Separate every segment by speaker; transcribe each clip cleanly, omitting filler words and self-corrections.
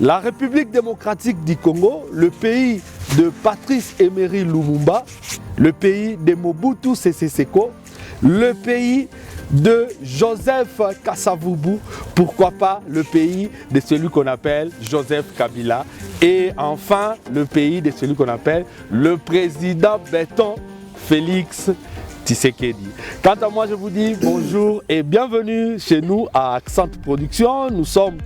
Speaker 1: La République démocratique du Congo, le pays de Patrice Emery Lumumba, le pays de Mobutu Sese Seko, le pays de Joseph Kasavubu, pourquoi pas le pays de celui qu'on appelle Joseph Kabila, et enfin le pays de celui qu'on appelle le président béton Félix Tshisekedi. Quant à moi, je vous dis bonjour et bienvenue chez nous à Accent Production. Nous sommes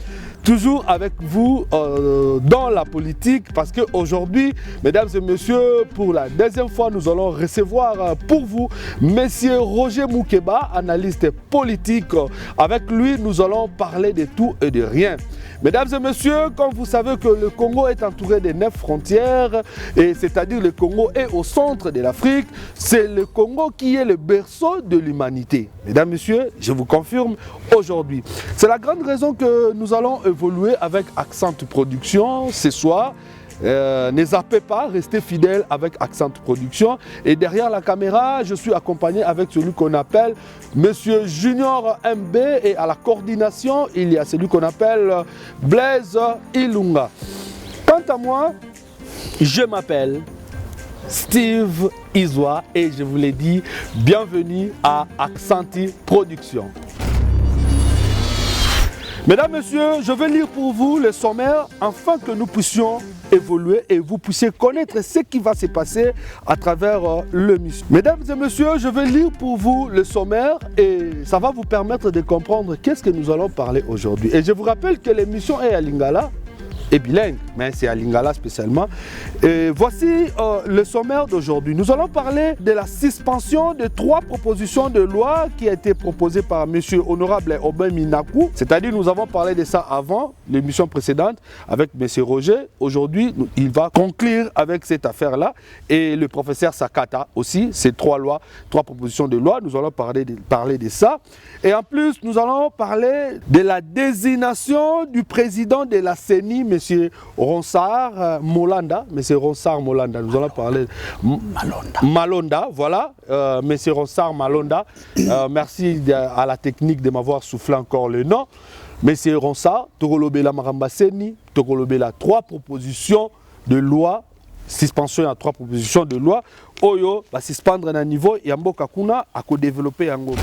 Speaker 1: toujours avec vous dans la politique parce qu'aujourd'hui, mesdames et messieurs, pour la deuxième fois, nous allons recevoir pour vous Monsieur Roger Moukeba, analyste politique. Avec lui, nous allons parler de tout et de rien. Mesdames et messieurs, comme vous savez que le Congo est entouré de 9 frontières, et c'est-à-dire le Congo est au centre de l'Afrique, c'est le Congo qui est le berceau de l'humanité. Mesdames et messieurs, je vous confirme aujourd'hui. C'est la grande raison que nous allons évoluer avec Accent Production ce soir. Ne zappez pas, restez fidèles avec Accent Production. Et derrière la caméra, je suis accompagné avec celui qu'on appelle Monsieur Junior MB. Et à la coordination, il y a celui qu'on appelle Blaise Ilunga. Quant à moi, je m'appelle Steve Izwa et je vous l'ai dit, bienvenue à Accent Production. Mesdames, Messieurs, je vais lire pour vous le sommaire afin que nous puissions évoluer et vous puissiez connaître ce qui va se passer à travers l'émission. Mesdames et Messieurs, je vais lire pour vous le sommaire et ça va vous permettre de comprendre qu'est-ce que nous allons parler aujourd'hui. Et je vous rappelle que l'émission est à Lingala et bilingue, mais c'est à Lingala spécialement. Et voici le sommaire d'aujourd'hui. Nous allons parler de la suspension de 3 propositions de loi qui a été proposée par M. Honorable Aubin Minakou. C'est-à-dire, nous avons parlé de ça avant l'émission précédente avec M. Roger. Aujourd'hui, il va conclure avec cette affaire-là. Et le professeur Sakata aussi, ces 3 lois, 3 propositions de loi. Nous allons parler de ça. Et en plus, nous allons parler de la désignation du président de la CENI, M. Ronsard Molanda. M. Ronsard Molanda, nous allons parler Malonda, voilà. M. Ronsard Malonda. Merci à la technique de m'avoir soufflé encore le nom. M. Ronsard, Tokolobela Maramba Seni, Tokolobela 3 propositions de loi. Suspension à 3 propositions de loi. Oyo va suspendre à un niveau et Mboka Kuna à co-développer en gros.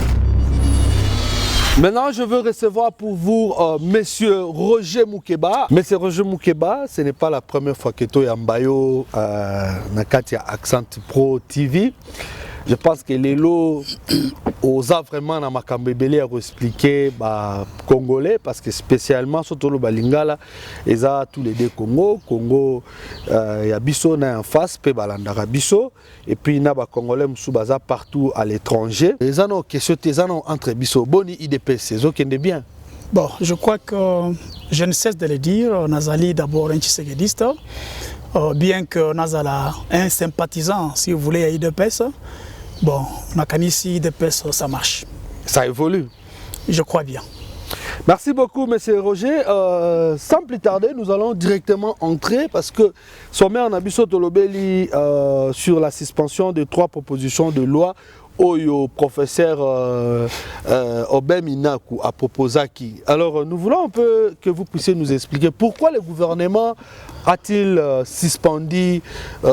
Speaker 1: Maintenant, je veux recevoir pour vous Monsieur Roger Moukeba. Monsieur Roger Moukeba, ce n'est pas la première fois que tu es en Bayo Nakati Accent Pro TV. Je pense que les lots osent vraiment dans ma cambébélé à expliquer congolais parce que spécialement surtout le balingala ils ont tous les deux Congo y a biso na en face pe balandara biso et puis na ba congolais musubaza partout à l'étranger les ont question les ont entre biso boni IDPS ils ont bien.
Speaker 2: Bon, je crois que je ne cesse de le dire, Nazali d'abord un Tshisekediste, bien que Nazala un sympathisant si vous voulez à IDPS. Bon, Nakanisi IDPS, ça marche.
Speaker 1: Ça évolue.
Speaker 2: Je crois bien.
Speaker 1: Merci beaucoup, Monsieur Roger. Sans plus tarder, nous allons directement entrer parce que sommaire Nabiso Tolobeli sur la suspension de 3 propositions de loi. Oyo, professeur Aubin Minakou a proposé qui. Alors, nous voulons un peu que vous puissiez nous expliquer pourquoi le gouvernement a-t-il suspendu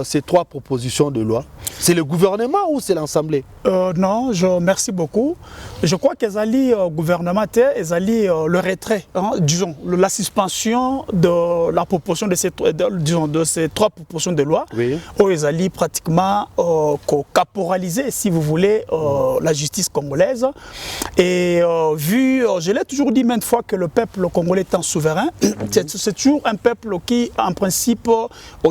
Speaker 1: ces 3 propositions de loi. C'est le gouvernement ou c'est l'Assemblée?
Speaker 2: Non, merci beaucoup. Je crois qu'ils allaient gouvernement, ils allaient le retrait, hein, disons, la suspension de la proposition de ces 3 propositions de loi, oui. Où ils allaient pratiquement caporaliser, si vous voulez, la justice congolaise. Et je l'ai toujours dit maintes fois que le peuple congolais est un souverain, c'est toujours un peuple qui, en principe,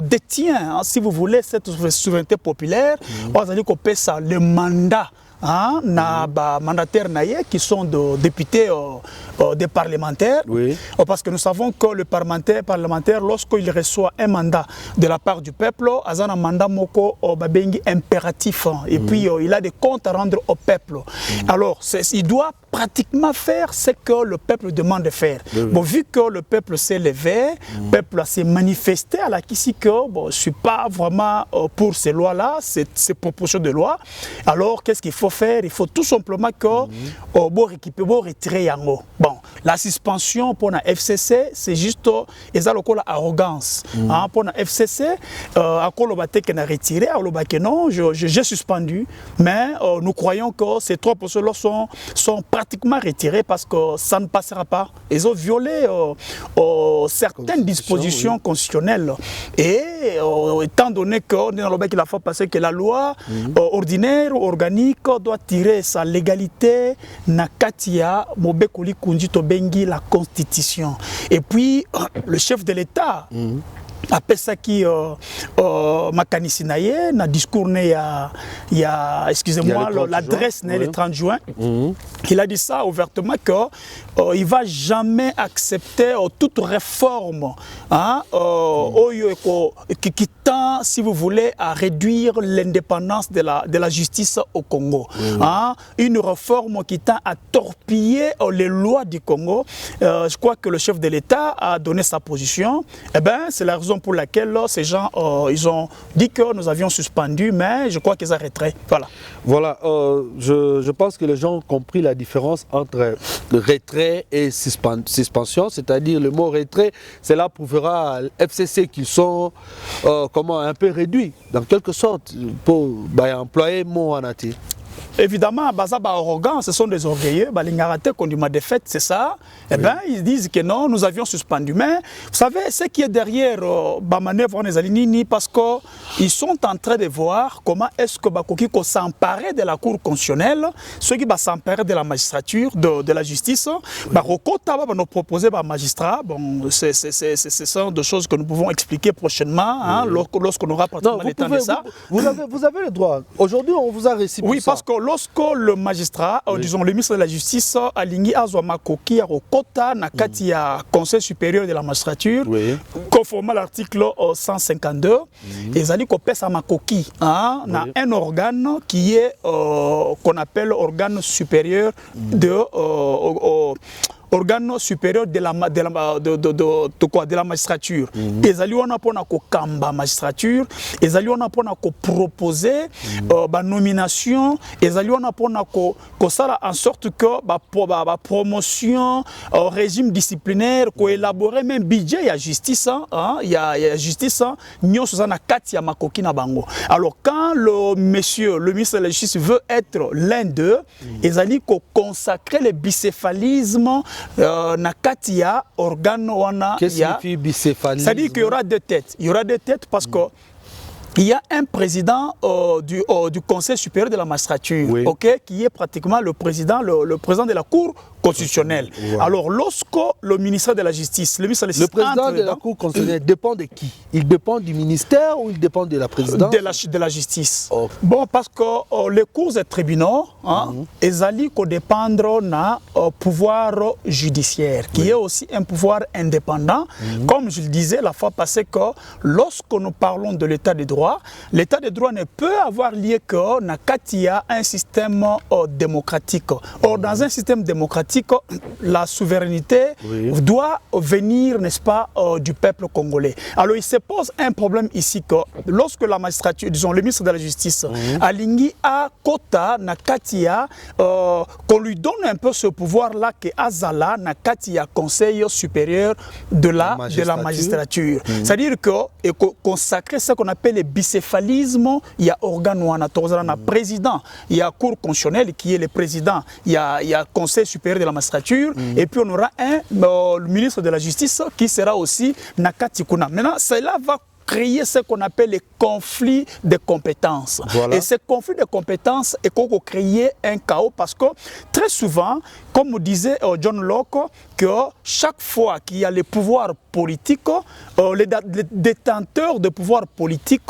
Speaker 2: détient, hein, si vous voulez, cette souveraineté populaire. On a dit qu'on paie ça, le mandat. Na mandataires qui sont de députés, des parlementaires, oui. Parce que nous savons que le parlementaire, lorsqu'il reçoit un mandat de la part du peuple, il a un mandat impératif et puis il a des comptes à rendre au peuple. Alors, il doit pratiquement faire ce que le peuple demande de faire. Bon, vu que le peuple s'est levé, le peuple s'est manifesté à la Kissi que je ne suis pas vraiment pour ces lois-là, ces propositions de loi, alors qu'est-ce qu'il faut faire, il faut tout simplement que bon récupérer, bon retirer yango. Bon, la suspension pour la FCC, c'est juste arrogance. Pour la FCC, à quoi le bateau qui a retiré, à le bateau non, j'ai suspendu, mais nous croyons que ces 3% sont pratiquement retirés parce que ça ne passera pas. Ils ont violé certaines dispositions constitutionnelles. Et étant donné qu'on est dans le bateau, il a fait passer que la loi ordinaire ou organique doit tirer sa légalité na katia mobekoli kunjito bengi la constitution. Et puis le chef de l'État après ça qui makanisi na ye na discours il y a excusez-moi l'adresse le 30 juin il a dit ça ouvertement que il va jamais accepter toute réforme qui tend, si vous voulez, à réduire l'indépendance de la justice au Congo. Une réforme qui tend à torpiller les lois du Congo. Je crois que le chef de l'État a donné sa position. Eh ben, c'est la raison pour laquelle ces gens ils ont dit que nous avions suspendu, mais je crois qu'ils arrêteraient. Voilà.
Speaker 1: Voilà, je pense que les gens ont compris la différence entre le retrait et suspension, c'est-à-dire le mot retrait, cela prouvera à FCC qu'ils sont un peu réduits, dans quelque sorte, pour employer mot en ati.
Speaker 2: Évidemment, arrogant, ce sont des orgueilleux. L'ingaraté qu'on dit ma défaite, c'est ça. Eh bien, ils disent que non, nous avions suspendu. Mais vous savez, ce qui est derrière la manœuvre des Alinini, parce qu'ils sont en train de voir comment est-ce que Bakoki s'emparer de la Cour constitutionnelle, ceux qui s'emparer de la magistrature, de la justice, nous proposer aux magistrats. Bon, ce sont des choses que nous pouvons expliquer prochainement, lorsqu'on aura pratiquement le temps de ça.
Speaker 1: Vous avez le droit. Aujourd'hui, on vous a réussi pour ça.
Speaker 2: Oui, parce que lorsque le magistrat, disons le ministre de la Justice, aligné Azwama Koki à Rokota, Nakati ya Conseil supérieur de la magistrature, conformément à l'article 152, et Zali Kopes Amakoki, un organe qui est qu'on appelle organe supérieur organe supérieur de la magistrature. Et Zali on a pour kamba magistrature, et Zali on a pour proposer nomination, et Zali on a pour ça en sorte que promotion régime disciplinaire, ko élaborer même budget ya justice, il y a justice nyoso za na kati ya makoki na bango. Alors quand le ministre de la Justice veut être l'un d'eux, et Zali ko consacrer le bicéphalisme Nakatia, organe wana.
Speaker 1: Qu'est-ce qui signifie bicéphalisme?
Speaker 2: C'est-à-dire qu'il y aura deux têtes. Il y aura deux têtes parce que il y a un président du Conseil supérieur de la magistrature, qui est pratiquement le président de la Cour constitutionnelle. Alors, lorsque le ministère de la Justice, le
Speaker 1: président de la Cour constitutionnelle dépend de qui? Il dépend du ministère ou il dépend de la présidence?
Speaker 2: De la justice. Bon, parce que les cours et tribunaux, ils allaient dépendre du pouvoir judiciaire, qui est aussi un pouvoir indépendant. Comme je le disais la fois passée, que lorsque nous parlons de l'état de droit, l'état de droit ne peut avoir lieu que Nakatia un système démocratique. Or, dans un système démocratique, la souveraineté doit venir, n'est-ce pas, du peuple congolais. Alors, il se pose un problème ici que lorsque la magistrature, disons le ministre de la Justice, aligné à Kota, Nakatia, qu'on lui donne un peu ce pouvoir-là que Azala, Nakatia, Conseil supérieur de la magistrature. C'est-à-dire que consacrer ce qu'on appelle le bicéphalisme, il y a organe wana, président, il y a Cour constitutionnelle qui est le président, il y a Conseil supérieur de la magistrature, et puis on aura le ministre de la Justice qui sera aussi Nakati Kuna. Maintenant, cela va créer ce qu'on appelle les conflits de compétences. Et ces conflits de compétences est qu'on créer un chaos parce que très souvent, comme disait John Locke, que chaque fois qu'il y a les pouvoirs politiques, les détenteurs de pouvoirs politiques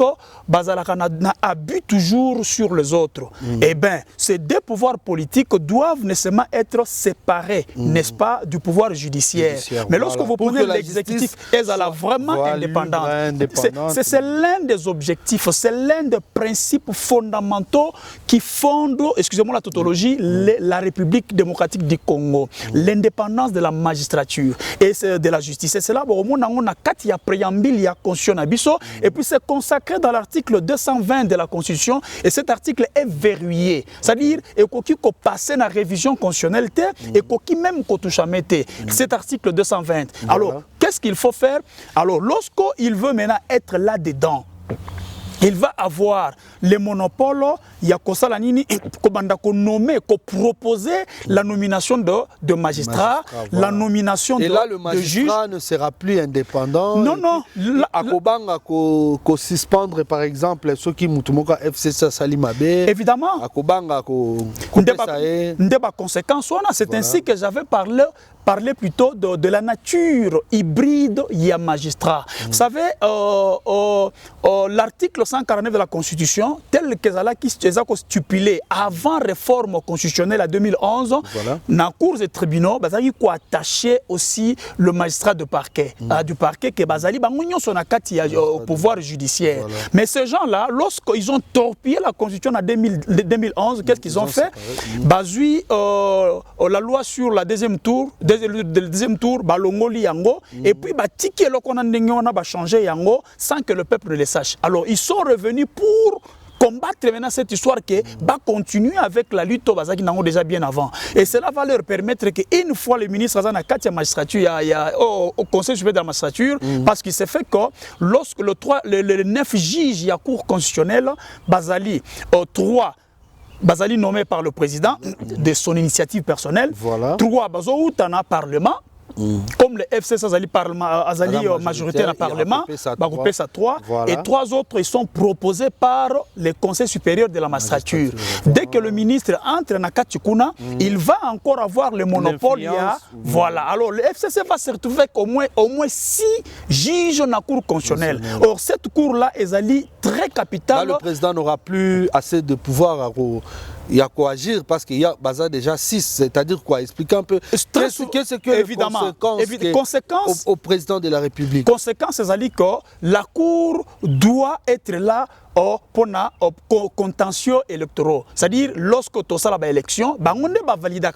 Speaker 2: abusent toujours sur les autres. Eh bien, ces deux pouvoirs politiques doivent nécessairement être séparés, n'est-ce pas, du pouvoir judiciaire. Mais lorsque vous prenez l'exécutif, elle est vraiment indépendante. C'est l'un des objectifs, c'est l'un des principes fondamentaux qui fondent, excusez-moi la tautologie, la République démocratique du Congo, l'indépendance de la magistrature et de la justice. Et c'est là où on a 4 préambule, il y a constitution abisso, et puis c'est consacré dans l'article 220 de la Constitution, et cet article est verrouillé. C'est-à-dire, il faut passer la révision constitutionnelle, et qu'il même cet article 220. Alors, qu'est-ce qu'il faut faire? Alors, lorsqu'il veut maintenant être là-dedans, il va avoir les monopoles, il y a Kosalanini, nommer, proposer la nomination de magistrats,
Speaker 1: voilà.
Speaker 2: La nomination de juges.
Speaker 1: Et là, le magistrat ne sera plus indépendant.
Speaker 2: Non, non.
Speaker 1: Akobanga ko suspendre, par exemple, ceux qui mutumoka FCC Salimabe.
Speaker 2: Évidemment.
Speaker 1: Akobanga ko
Speaker 2: conséquence, c'est ainsi que j'avais parler plutôt de la nature hybride il y a magistrat. Vous savez, l'article 149 de la Constitution, tel que ça a stipulé avant réforme constitutionnelle en 2011, dans la cours des tribunaux, il faut attacher aussi le magistrat de parquet, du parquet qui est au pouvoir judiciaire. Voilà. Mais ces gens-là, lorsqu'ils ont torpillé la Constitution en 2011, qu'est-ce qu'ils ont fait? La loi sur la deuxième tour, balongoli yango, et puis tiki ba changer yango sans que le peuple ne le sache. Alors ils sont revenus pour combattre maintenant cette histoire qui va continuer avec la lutte qui n'a déjà bien avant. Et cela va leur permettre qu'une fois le ministre Azana Katia magistrature, au Conseil supérieur de la magistrature, parce qu'il s'est fait que lorsque le 9 juges, il y a cour constitutionnelle, Bazali nommé par le président de son initiative personnelle, 3 Bazo Outana Parlement, comme le FCC Azali majorité dans le Parlement, groupé ça 3, et 3 autres ils sont proposés par le Conseil supérieur de la magistrature. Dès que le ministre entre dans Kachikuna, il va encore avoir le monopole. Voilà. Alors le FCC va se retrouver avec au moins 6 juges dans la cour constitutionnelle. Or cette cour-là est très capitale.
Speaker 1: Là, le président n'aura plus assez de pouvoir il y a quoi agir parce qu'il y a déjà 6, c'est-à-dire quoi? Expliquez un peu. Qu'est-ce que
Speaker 2: évidemment, conséquence
Speaker 1: au président de la République?
Speaker 2: Conséquence, c'est que la Cour doit être là pour les contentieux électoraux. C'est-à-dire, lorsque tu as l'élection, on va valider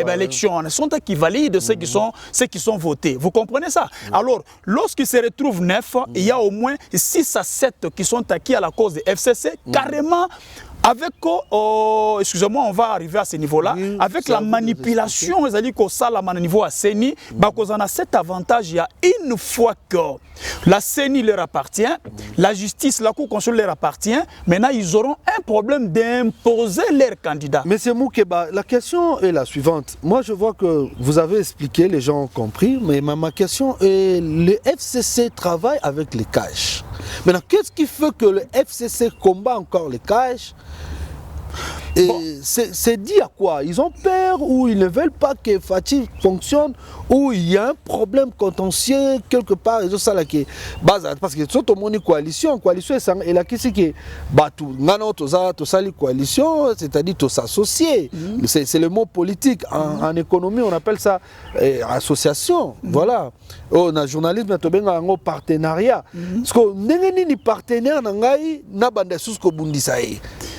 Speaker 2: l'élection. Ce sont eux qui valident ceux qui sont votés. Vous comprenez ça? Alors, lorsqu'il se retrouve 9, il y a au moins 6 à 7 qui sont acquis à la cause des FCC, carrément. Avec, excusez-moi, on va arriver à ce niveau-là, avec la manipulation, c'est-à-dire qu'au salaman niveau à CENI, on a cet avantage, il y a une fois que la CENI leur appartient, la justice, la Cour constitutionnelle leur appartient, maintenant ils auront un problème d'imposer leurs candidats.
Speaker 1: Mais c'est Moukeba, la question est la suivante. Moi je vois que vous avez expliqué, les gens ont compris, mais ma question est, le FCC travaille avec les caches. Maintenant, qu'est-ce qui fait que le FCC combat encore les caches? Et c'est dit à quoi? Ils ont peur ou ils ne veulent pas que Fatih fonctionne ou il y a un problème contentieux quelque part? Parce que tout le monde est coalition et la question c'est que coalition, c'est-à-dire tous s'associer. C'est le mot politique. En économie, on appelle ça association. Voilà. On a journalisme, on a un partenariat. Parce que nous partenaire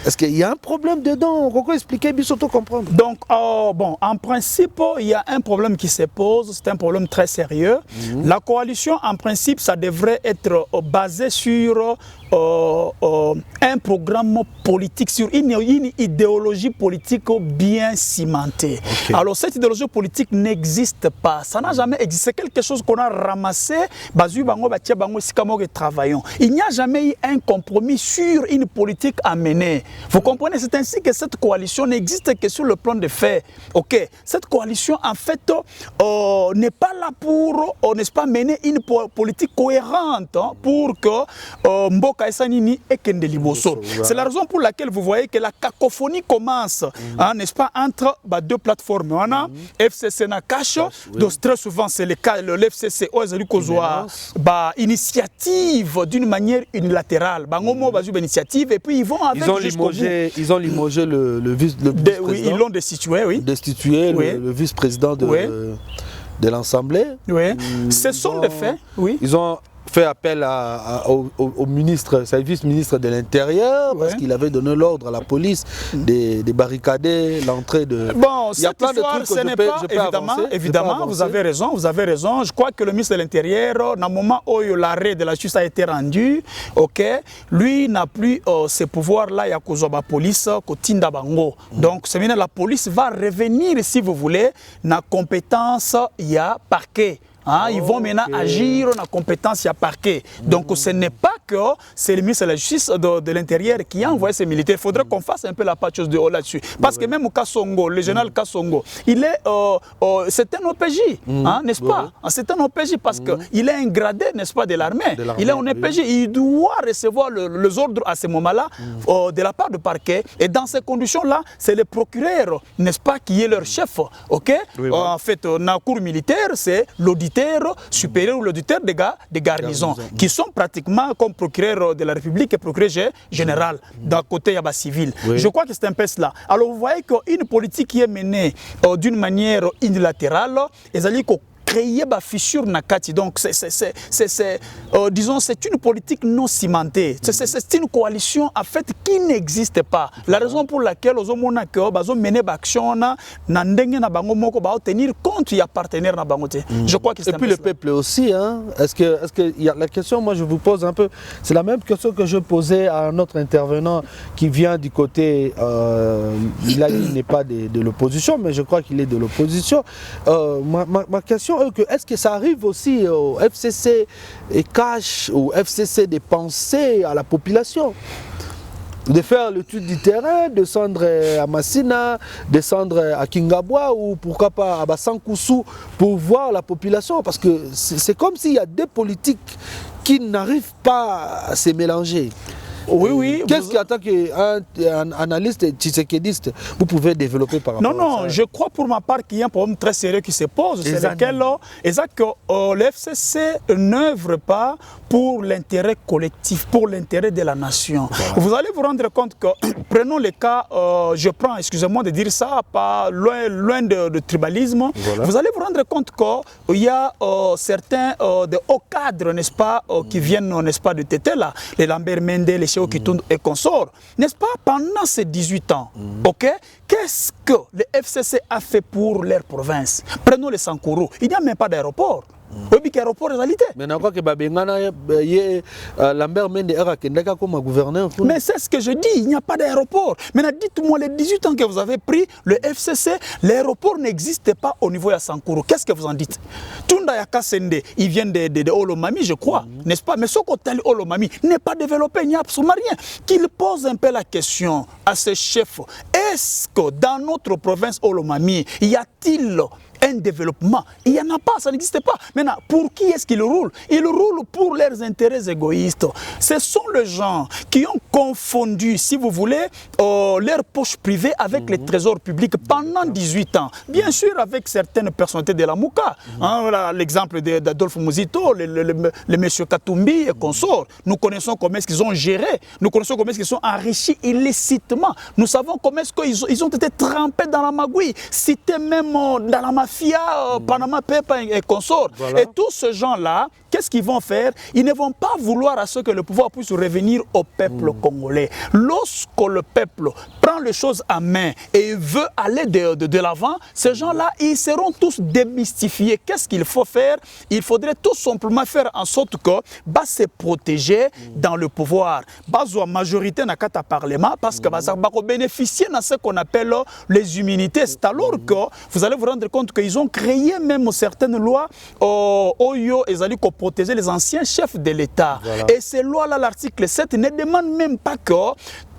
Speaker 1: est-ce qu'il y a un problème dedans? On peut expliquer, surtout comprendre.
Speaker 2: Donc, en principe, il y a un problème qui se pose, c'est un problème très sérieux. La coalition, en principe, ça devrait être basé sur un programme politique, sur une idéologie politique bien cimentée. Alors, cette idéologie politique n'existe pas. Ça n'a jamais existé. C'est quelque chose qu'on a ramassé. Il n'y a jamais eu un compromis sur une politique à mener. Vous comprenez? C'est ainsi que cette coalition n'existe que sur le plan des faits. Cette coalition, en fait, n'est pas là pour, n'est-ce pas, mener une politique cohérente pour que Mboka Essanini et Kende Liboso. C'est la raison pour laquelle vous voyez que la cacophonie commence, n'est-ce pas, entre 2 plateformes. On a FCC Nakash, donc très souvent c'est le cas, le FCC, initiative d'une manière unilatérale. Initiative et puis ils vont avec
Speaker 1: ils ont limogé le vice-président.
Speaker 2: Oui, ils l'ont destitué, oui.
Speaker 1: Destitué le vice-président de l'Assemblée.
Speaker 2: Ce sont des faits, oui.
Speaker 1: Ils ont fait appel au ministre, service ministre de l'Intérieur, parce qu'il avait donné l'ordre à la police de barricader l'entrée de...
Speaker 2: Bon,
Speaker 1: il y a plein de trucs
Speaker 2: ce n'est pas, évidemment, vous avez raison. Je crois que le ministre de l'Intérieur, dans le moment où l'arrêt de la justice a été rendu, lui n'a plus ces pouvoirs-là, il y a la police, Kotinda Bango. Donc, c'est maintenant la police va revenir, si vous voulez, dans la compétence, il y a parquet. Ils vont maintenant agir dans la compétence, il y a parquet. Donc ce n'est pas que c'est le ministre de la Justice de l'Intérieur qui a envoyé ces militaires. Il faudrait qu'on fasse un peu la chose de haut là-dessus. Parce que même au Kassongo, le général Kassongo, c'est un OPJ, n'est-ce pas? C'est un OPJ parce qu'il est un gradé, n'est-ce pas, de l'armée. Il est un OPJ, il doit recevoir les ordres à ce moment-là de la part du parquet. Et dans ces conditions-là, c'est le procureur, n'est-ce pas, qui est leur chef. En fait, dans la cour militaire, c'est l'auditeur supérieur ou l'auditeur des garnisons, qui sont pratiquement comme procureur de la République et procureur général. D'un côté, il y a civil. Je crois que c'est un peu cela. Alors vous voyez qu'une politique qui est menée d'une manière unilatérale, créer des fissures nakati. Donc disons c'est une politique non cimentée. C'est une coalition en fait qui n'existe pas. La raison pour laquelle aux hommes mener l'action tenir compte il y a partenaire na bangote. Je crois que c'est.
Speaker 1: Et puis le peuple aussi Est-ce que y a la question, moi je vous pose un peu, c'est la même question que je posais à un autre intervenant qui vient du côté il n'est pas de l'opposition, mais je crois qu'il est de l'opposition. Ma question est-ce que ça arrive aussi au FCC et cache au FCC de penser à la population, de faire l'étude du terrain, descendre à Massina, descendre à Kingabwa ou pourquoi pas à Bassankoussou pour voir la population, parce que c'est comme s'il y a deux politiques qui n'arrivent pas à se mélanger.
Speaker 2: Oui.
Speaker 1: Qu'est-ce qui attend qu'un analyste tshisekidiste vous pouvez développer par rapport à ça?
Speaker 2: Non, je crois pour ma part qu'il y a un problème très sérieux qui se pose. C'est lequel le FCC n'œuvre pas pour l'intérêt collectif, pour l'intérêt de la nation. Voilà. Vous allez vous rendre compte que, prenons le cas, excusez-moi de dire ça, pas loin de tribalisme, vous allez vous rendre compte qu'il y a certains de hauts cadres, n'est-ce pas, qui viennent, n'est-ce pas, de Tété, là, les Lambert Mende, les Kitundu et consorts, n'est-ce pas, pendant ces 18 ans, qu'est-ce que le FCC a fait pour leur province? Prenons les Sankourou, il n'y a même pas d'aéroport.
Speaker 1: Mais Lambert Mende comme gouverneur.
Speaker 2: Mais c'est ce que je dis, il n'y a pas d'aéroport. Maintenant, dites-moi, les 18 ans que vous avez pris, le FCC, l'aéroport n'existe pas au niveau de Sankourou. Qu'est-ce que vous en dites? Tunda Yakasende, il vient de Olomami, je crois, n'est-ce pas? Mais ce côté Olomami n'est pas développé, il n'y a absolument rien. Qu'il pose un peu la question à ce chef. Est-ce que dans notre province Olomami, y a-t-il un développement? Il n'y en a pas, ça n'existe pas. Maintenant, pour qui est-ce qu'ils roulent? Ils roulent pour leurs intérêts égoïstes. Ce sont les gens qui ont confondu, si vous voulez, leur poche privée avec les trésors publics pendant 18 ans. Bien sûr, avec certaines personnalités de la Mouka. Voilà l'exemple d'Adolphe Mouzito, le monsieur Katumbi et consorts. Nous connaissons comment est-ce qu'ils ont géré. Nous connaissons comment est-ce qu'ils sont enrichis illicitement. Nous savons comment est-ce qu'ils ont été trempés dans la magouille. C'était même dans la mafia, Panama Paper et consorts. Voilà. Et tous ces gens-là, qu'est-ce qu'ils vont faire? Ils ne vont pas vouloir à ce que le pouvoir puisse revenir au peuple congolais. Lorsque le peuple prend les choses à main et veut aller de l'avant, ces gens-là, ils seront tous démystifiés. Qu'est-ce qu'il faut faire? Il faudrait tout simplement faire en sorte que se protéger dans le pouvoir. La majorité n'a qu'à parlement parce que ça va bénéficier de ce qu'on appelle les immunités. C'est alors que vous allez vous rendre compte qu'ils ont créé même certaines lois pour protéger les anciens chefs de l'État. Voilà. Et ces lois-là, l'article 7, ne demande même pas que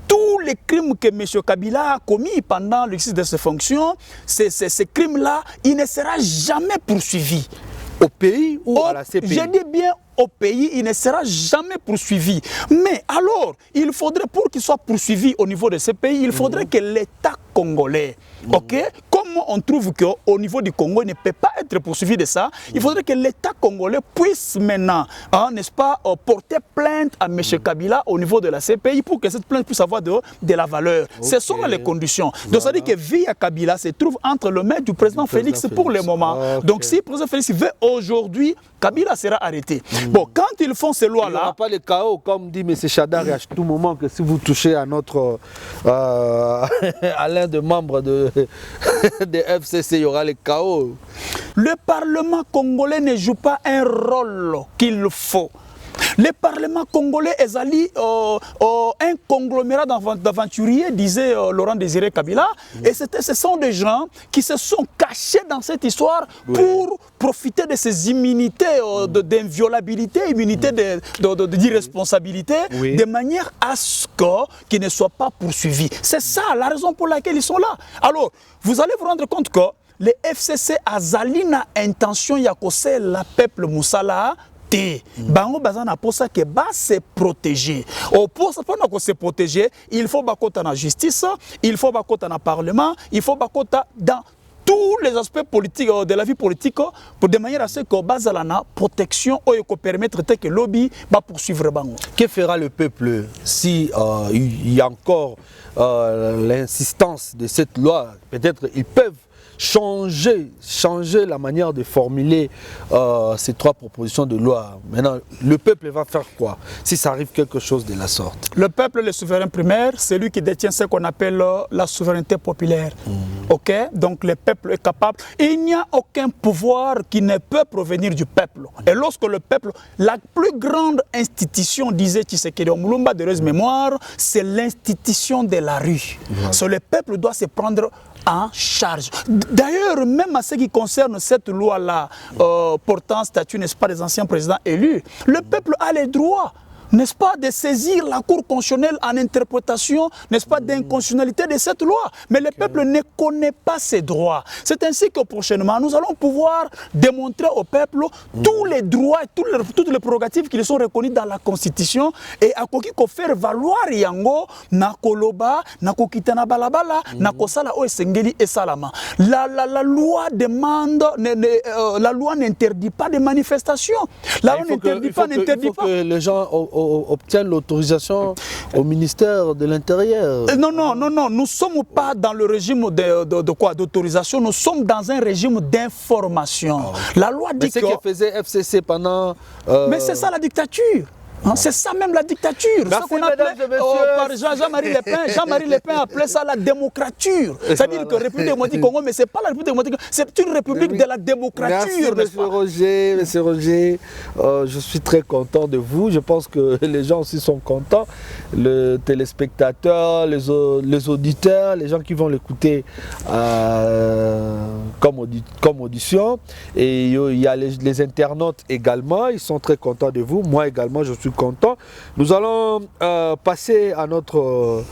Speaker 2: tous les crimes que M. Kabila a commis pendant l'exercice de ses fonctions, ces crimes-là, il ne sera jamais poursuivi.
Speaker 1: Au pays ou à la CPI?
Speaker 2: Je dis bien au pays, il ne sera jamais poursuivi. Mais alors, il faudrait, pour qu'il soit poursuivi au niveau de ce pays, il faudrait que l'État congolais Ok? Comme on trouve qu'au niveau du Congo, il ne peut pas être poursuivi de ça, il faudrait que l'État congolais puisse maintenant, n'est-ce pas, porter plainte à M. Kabila au niveau de la CPI pour que cette plainte puisse avoir de la valeur. Ce sont les conditions. Donc ça veut dire que via Kabila se trouve entre le main du président Félix pour le moment. Donc si le président Félix veut aujourd'hui, Kabila sera arrêté. Bon, quand ils font ces lois-là... Il n'y
Speaker 1: aura pas le chaos, comme dit M. Chadari à tout moment, que si vous touchez à notre... à l'un des membres de FCC, il y aura le chaos.
Speaker 2: Le Parlement congolais ne joue pas un rôle qu'il faut. Le Parlement congolais est un conglomérat d'aventuriers, disait Laurent Désiré Kabila. Et ce sont des gens qui se sont cachés dans cette histoire pour profiter de ces immunités d'inviolabilité, immunités d'irresponsabilité, de manière à ce qu'ils ne soient pas poursuivis. C'est ça la raison pour laquelle ils sont là. Alors, vous allez vous rendre compte que les FCC Azalina intention Yakose, la peuple Moussala, bango bazana pour ça que se protéger. Pour se protéger, il faut bakota na justice, il faut bakota na parlement, il faut bakota dans tous les aspects politiques de la vie politique pour de manière à ce que bazalana protection ou permettre que lobby va poursuivre bango.
Speaker 1: Que fera le peuple si il y a encore l'insistance de cette loi? Peut-être ils peuvent changer la manière de formuler ces trois propositions de loi. Maintenant, le peuple va faire quoi si ça arrive quelque chose de la sorte?
Speaker 2: Le peuple, le souverain primaire, c'est lui qui détient ce qu'on appelle la souveraineté populaire. Ok? Donc le peuple est capable. Il n'y a aucun pouvoir qui ne peut provenir du peuple. Et lorsque le peuple, la plus grande institution, disait Tshisekedi Omulumba de heureuse mémoire, c'est l'institution de la rue. Le peuple doit se prendre en charge. D'ailleurs, même à ce qui concerne cette loi-là, portant statut, n'est-ce pas, des anciens présidents élus, le peuple a les droits, n'est-ce pas, de saisir la Cour constitutionnelle en interprétation, n'est-ce pas, d'inconstitutionnalité de cette loi. Mais le peuple ne connaît pas ses droits. C'est ainsi que prochainement, nous allons pouvoir démontrer au peuple tous les droits et toutes les prérogatives qui sont reconnues dans la Constitution et à quoi qu'il faut faire valoir yango na koloba, na kokitana balabala, na kosala o esengeli et salama. La loi demande, la loi n'interdit pas de manifestations. La loi n'interdit pas,
Speaker 1: n'interdit pas. Que les gens obtiennent l'autorisation au ministère de l'Intérieur.
Speaker 2: Non, nous ne sommes pas dans le régime d'autorisation, nous sommes dans un régime d'information. La loi dit
Speaker 1: que... ce que faisait FCC pendant...
Speaker 2: Mais c'est ça la dictature. C'est ça même la dictature.
Speaker 1: Merci,
Speaker 2: qu'on appelait par Jean-Marie Le Pen. Jean-Marie Le Pen appelait ça la démocrature. C'est-à-dire que la République démocratique du Congo, mais ce n'est pas la République démocratique, c'est une république de la démocrature.
Speaker 1: Merci, monsieur Roger. Je suis très content de vous. Je pense que les gens aussi sont contents. Les téléspectateurs, les auditeurs, les gens qui vont l'écouter comme audition. Et il y a les internautes également. Ils sont très contents de vous. Moi également, je suis content. Nous allons passer à notre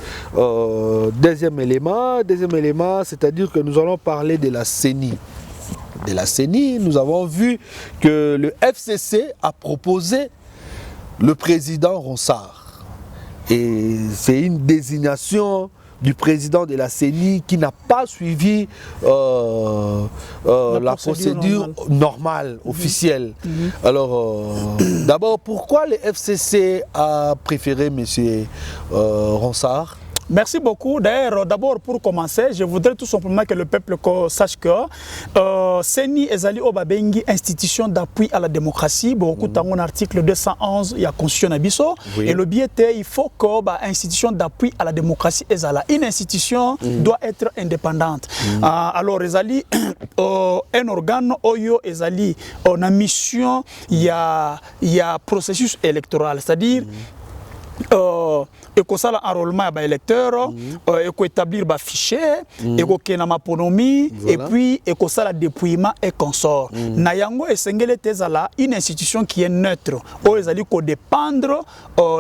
Speaker 1: deuxième élément. C'est-à-dire que nous allons parler de la CENI. De la CENI, nous avons vu que le FCC a proposé le président Ronsard. Et c'est une désignation du président de la CENI qui n'a pas suivi la procédure normale, officielle. Alors, d'abord, pourquoi le FCC a préféré M. Ronsard?
Speaker 2: Merci beaucoup. D'ailleurs, d'abord pour commencer, je voudrais tout simplement que le peuple sache que CENI Ezali Obabengi, institution d'appui à la démocratie, beaucoup dans mon article 211, il y a constitution Nabiso, et le biais il faut que institution d'appui à la démocratie Ezala. Une institution doit être indépendante. Alors Ezali, un organe Oyo Ezali, on a mission, il y a processus électoral, c'est-à-dire et que ça l'enrôlement des électeurs, et que établir des fichiers, et que la maponomie, et puis et que ça le déploiement et consort. Nayango et Sengele Tezala, une institution qui est neutre, où ils allaient dépendre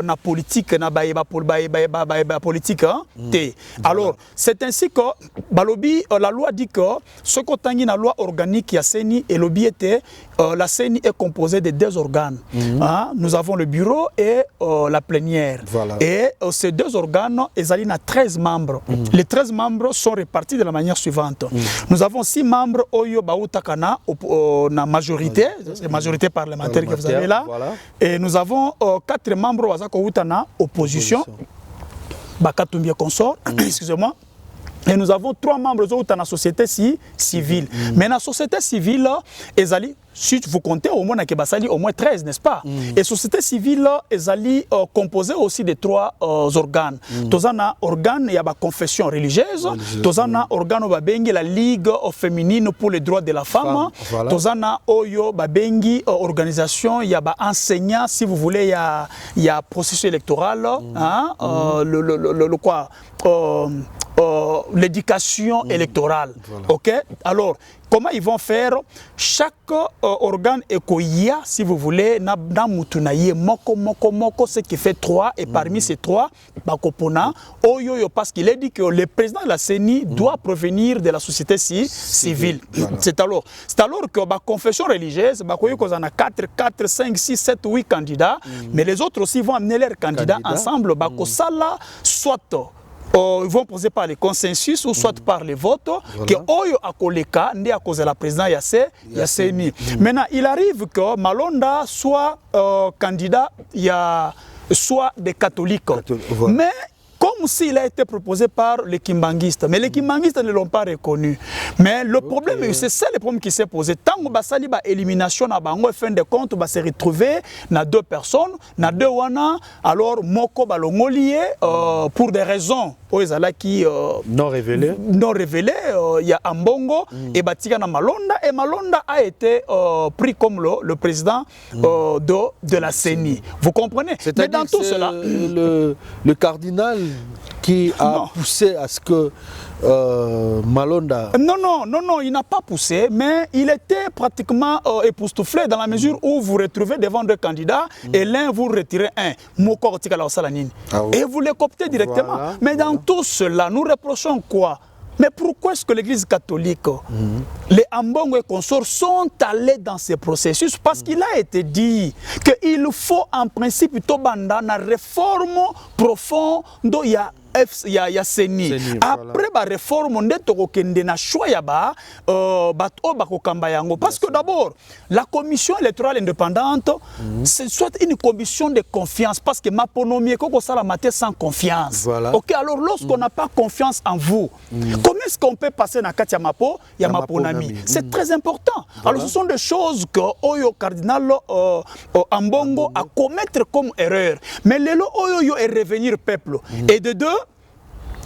Speaker 2: na politique, na politique. Alors c'est ainsi que balobi la loi dit que ce qu'on tangi la loi organique qui a CENI et lobby était la CENI est composée de deux organes. Nous avons le bureau et la plénière. manière.
Speaker 1: Voilà.
Speaker 2: Et ces deux organes, ils ont 13 membres. Les 13 membres sont répartis de la manière suivante. Nous avons 6 membres Oyo Baoutakana, na majorité, c'est majorité parlementaire que vous avez là.
Speaker 1: Voilà.
Speaker 2: Et nous avons 4 membres Wazako Outana, opposition. Bakatumbi consort, excusez-moi. Et nous avons 3 membres dans la société civile. Mais dans la société civile, si vous comptez, au moins, au moins 13, n'est-ce pas? Et la société civile, est composée aussi de 3 organes. Tous un organe, il y a la confession religieuse. Tous un organe, la Ligue féminine pour les droits de la femme. Tous un organisation, il y a enseignant, si vous voulez, il y a processus électoral. Le quoi? L'éducation électorale. Voilà. Ok? Alors, comment ils vont faire? Chaque organe écoïa, si vous voulez, dans Moutunaye, moko, ce qui fait 3, et parmi ces 3, Bakopona, parce qu'il a dit que le président de la CENI doit provenir de la société civile. Voilà. C'est alors que la confession religieuse, il y a 4, 5, 6, 7, 8 candidats, mais les autres aussi vont amener leurs candidats ensemble, Bakosala, soit. Ils vont poser par les consensus ou soit par les votes que Oyo Akoleka n'est à cause de la présidence Yasseni. Maintenant, il arrive que Malonda soit candidat, soit des catholiques. Mais comme s'il a été proposé par les kimbanguistes. Mais les kimbanguistes ne l'ont pas reconnu. Mais le problème, c'est ça le problème qui s'est posé. Tant que Basali ba élimination à Bango, fin de compte, va se retrouver dans 2 personnes, dans 2 wana, alors Moko Balongolié, pour des raisons qui
Speaker 1: non révélées,
Speaker 2: il y a Ambongo et Batigana Malonda, et Malonda a été pris comme le président de la CENI. Vous comprenez?
Speaker 1: Mais dans tout cela, le cardinal qui a poussé à ce que Malonda...
Speaker 2: Non, il n'a pas poussé, mais il était pratiquement époustouflé dans la mesure où vous retrouvez devant 2 candidats et l'un vous retirez un. Et vous les cooptez directement. Voilà. Mais dans tout cela, nous reprochons quoi? Mais pourquoi est-ce que l'Église catholique, les Ambongo et consorts sont allés dans ces processus? Parce qu'il a été dit qu'il faut en principe Tobanda na réforme profonde il y a CENI. Après la réforme, on est na choya parce que d'abord, la commission électorale indépendante, c'est soit une commission de confiance, parce que ma ponomie, ça la matière sans confiance.
Speaker 1: Voilà.
Speaker 2: Ok, alors lorsqu'on n'a pas confiance en vous, comment est-ce qu'on peut passer dans Katia Mapo, Yamaponami? C'est très important. Voilà. Alors ce sont des choses que Oyo Cardinal Ambongo a commettre comme erreur. Mais le Oyo est revenir peuple. Et de 2,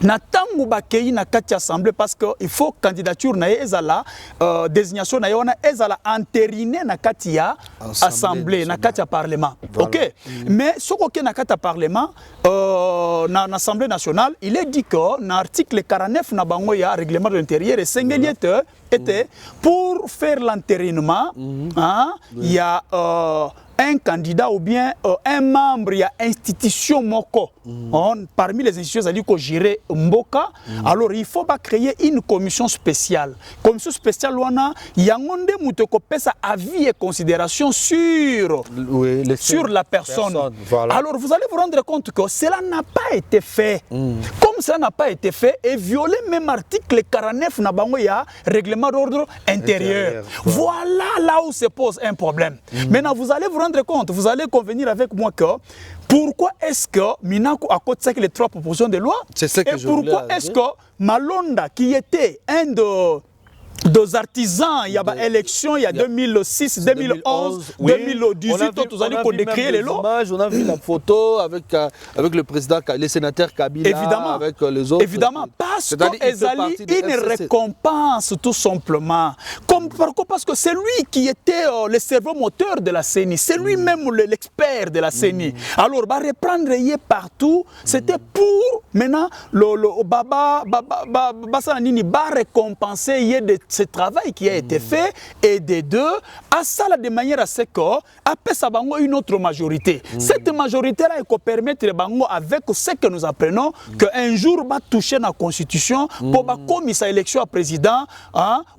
Speaker 2: Natangu bakei na kati assemblée parce que il faut candidature na ezala désignation na yona ezala entériné na kati ya assemblée na kati ya parlement. Voilà. OK. Mais ce que na kati ya parlement na assemblée nationale, il est dit que na article 49 na bango ya règlement de l'intérieur et singeliette était pour faire l'entérinement, il y a un candidat ou bien un membre, il y a institution moko. Parmi les institutions, il faut gérer Mboka. Alors il faut pas créer une commission spéciale. Commission spéciale, il y a un avis et considération sur la personne. Voilà. Alors vous allez vous rendre compte que cela n'a pas été fait. Comme cela n'a pas été fait, et violé même article 49 na bango ya règlement d'ordre intérieur. Voilà là où se pose un problème. Maintenant, vous allez vous rendre compte, vous allez convenir avec moi que pourquoi est-ce que Minaku a coté les 3 propositions de loi?
Speaker 1: C'est ce que
Speaker 2: et pourquoi est-ce que Malonda, qui était un des artisans, il y a une élection, il y a 2006, 2011, 2018, tous allez qu'on décrit les lois.
Speaker 1: On a vu la photo avec le président, les sénateurs Kabila,
Speaker 2: évidemment,
Speaker 1: avec les autres.
Speaker 2: Évidemment, parce qu'ils ont une récompense tout simplement. Pourquoi? Parce que c'est lui qui était le cerveau moteur de la CENI, c'est lui-même l'expert de la CENI. Alors, reprendre partout, c'était pour maintenant le Baba Sanini va récompenser des ce travail qui a été fait et des deux, à ça de manière à ce que après ça bango une autre majorité. Cette majorité-là, elle peut permettre bango avec ce que nous apprenons qu'un jour va toucher la constitution pour comme sa élection à président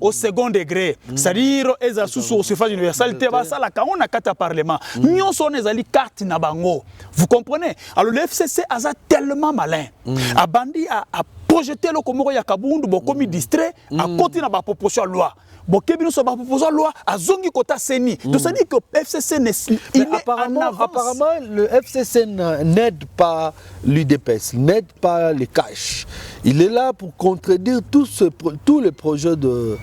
Speaker 2: au second degré. C'est-à-dire exercice au suffrage universel, ça la on a quatre parlement. Nous sommes les cartes na bango. Vous comprenez? Alors le FCC a tellement malin. A bandi a projeté le Komoro Yakabundu comme distrait à côté de la proposition de loi. Bon, Kébino soit proposition de loi à Zongi Kota Seni. Donc ça dit que le FCC
Speaker 1: apparemment le FCC n'aide pas l'UDPS, n'aide pas les cash. Il est là pour contredire tous les projets de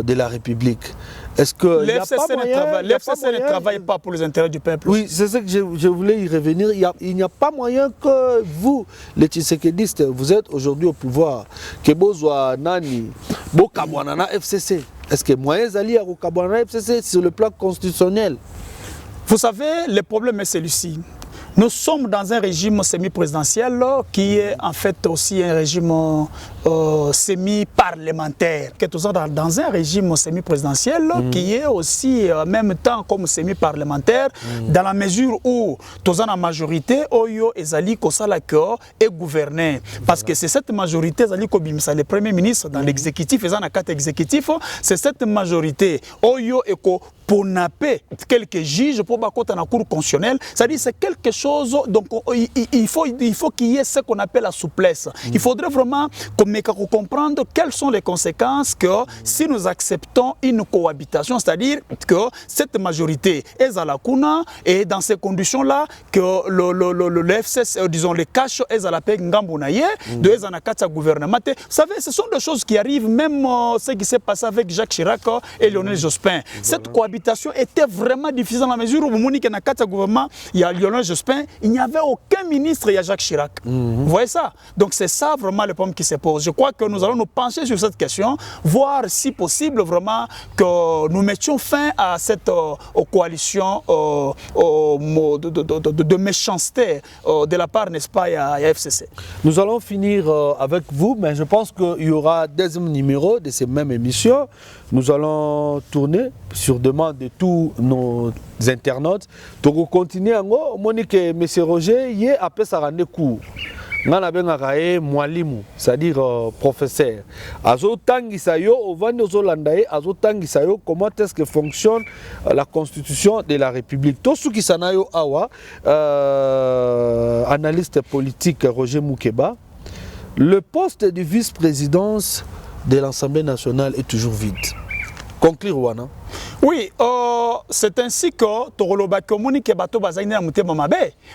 Speaker 1: la République. Est-ce que
Speaker 2: le FCC ne travaille pas pour les intérêts du peuple?
Speaker 1: Oui, c'est ce que je voulais y revenir. Il n'y a pas moyen que vous, les Tshisekedi, vous êtes aujourd'hui au pouvoir, que Bozwa Nani, Bokabwanana FCC. Est-ce que moyen Zali à Bokabwanana FCC sur le plan constitutionnel?
Speaker 2: Vous savez, le problème est celui-ci. Nous sommes dans un régime semi-présidentiel qui est en fait aussi un régime semi-parlementaire. Dans un régime semi-présidentiel qui est aussi en même temps comme semi-parlementaire, dans la mesure où tous en majorité, Oyo et Zali Kosalako est gouverné. Parce que c'est cette majorité, Zali Kobimisa, le Premier ministre dans l'exécutif, et dans la carte exécutif, c'est cette majorité, Oyo et pour napper quelques juges pour bakoter dans la cour constitutionnelle, c'est-à-dire c'est quelque chose, donc il faut qu'il y ait ce qu'on appelle la souplesse. Il faudrait vraiment comprendre quelles sont les conséquences que si nous acceptons une cohabitation, c'est-à-dire que cette majorité est à la Kuna et dans ces conditions-là, que le FCC, disons les caches, est à la paix Ngambounaye, de Ezanakata gouvernement. Vous savez, ce sont des choses qui arrivent, même ce qui s'est passé avec Jacques Chirac et Lionel Jospin. Cette cohabitation était vraiment difficile dans la mesure où Monique Nakata gouvernement, il y a Lionel Jospin, il n'y avait aucun ministre, il y a Jacques Chirac. Vous voyez ça? Donc c'est ça vraiment le problème qui se pose. Je crois que nous allons nous pencher sur cette question, voir si possible vraiment que nous mettions fin à cette coalition de méchanceté de la part, n'est-ce pas, à FCC.
Speaker 1: Nous allons finir avec vous, mais je pense qu'il y aura deuxième numéro de ces mêmes émissions. Nous allons tourner sur demande de tous nos internautes. Pour continuer, Monique et M. Roger, il y a appelé ça rendre cours. C'est-à-dire professeur. Comment est-ce que fonctionne la constitution de la République? Tout ce qui s'en a eu analyste politique Roger Moukeba, le poste de vice-présidence de l'Assemblée nationale est toujours vide. Conclure, Wana.
Speaker 2: Oui, c'est ainsi que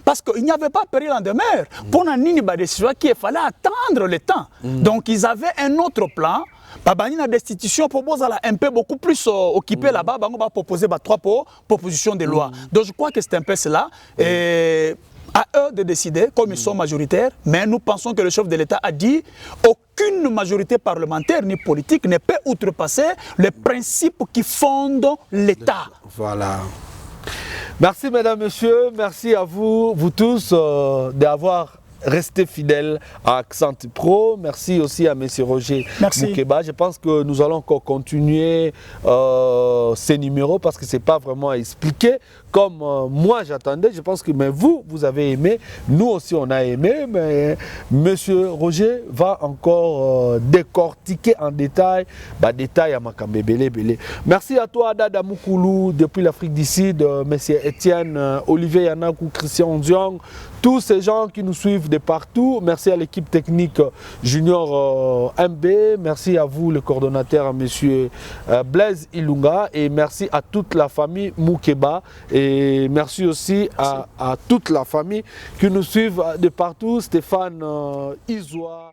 Speaker 2: parce qu'il n'y avait pas péril en demeure. Pour Nini Badesua, il fallait attendre le temps. Donc ils avaient un autre plan. La destitution propose un peu beaucoup plus occupé là-bas. On va proposer trois propositions de loi. Donc je crois que c'est un peu cela. Et à eux de décider, comme ils sont majoritaires, mais nous pensons que le chef de l'État a dit aucune majorité parlementaire ni politique ne peut outrepasser les principes qui fondent l'État.
Speaker 1: Voilà. Merci mesdames, messieurs, merci à vous, vous tous d'avoir resté fidèles à Accent Pro. Merci aussi à M. Roger Moukeba. Je pense que nous allons encore continuer ces numéros parce que ce n'est pas vraiment à expliquer comme moi j'attendais. Je pense que mais vous avez aimé, nous aussi on a aimé, mais M. Roger va encore décortiquer en détail, à Makambe Belé. Merci à toi Dada Moukoulou depuis l'Afrique du Sud, M. Etienne, Olivier Yanakou, Christian Diong, tous ces gens qui nous suivent de partout. Merci à l'équipe technique Junior MB. Merci à vous, le coordonnateur, M. Blaise Ilunga. Et merci à toute la famille Moukeba. Et merci aussi à toute la famille qui nous suivent de partout. Stéphane Izoua.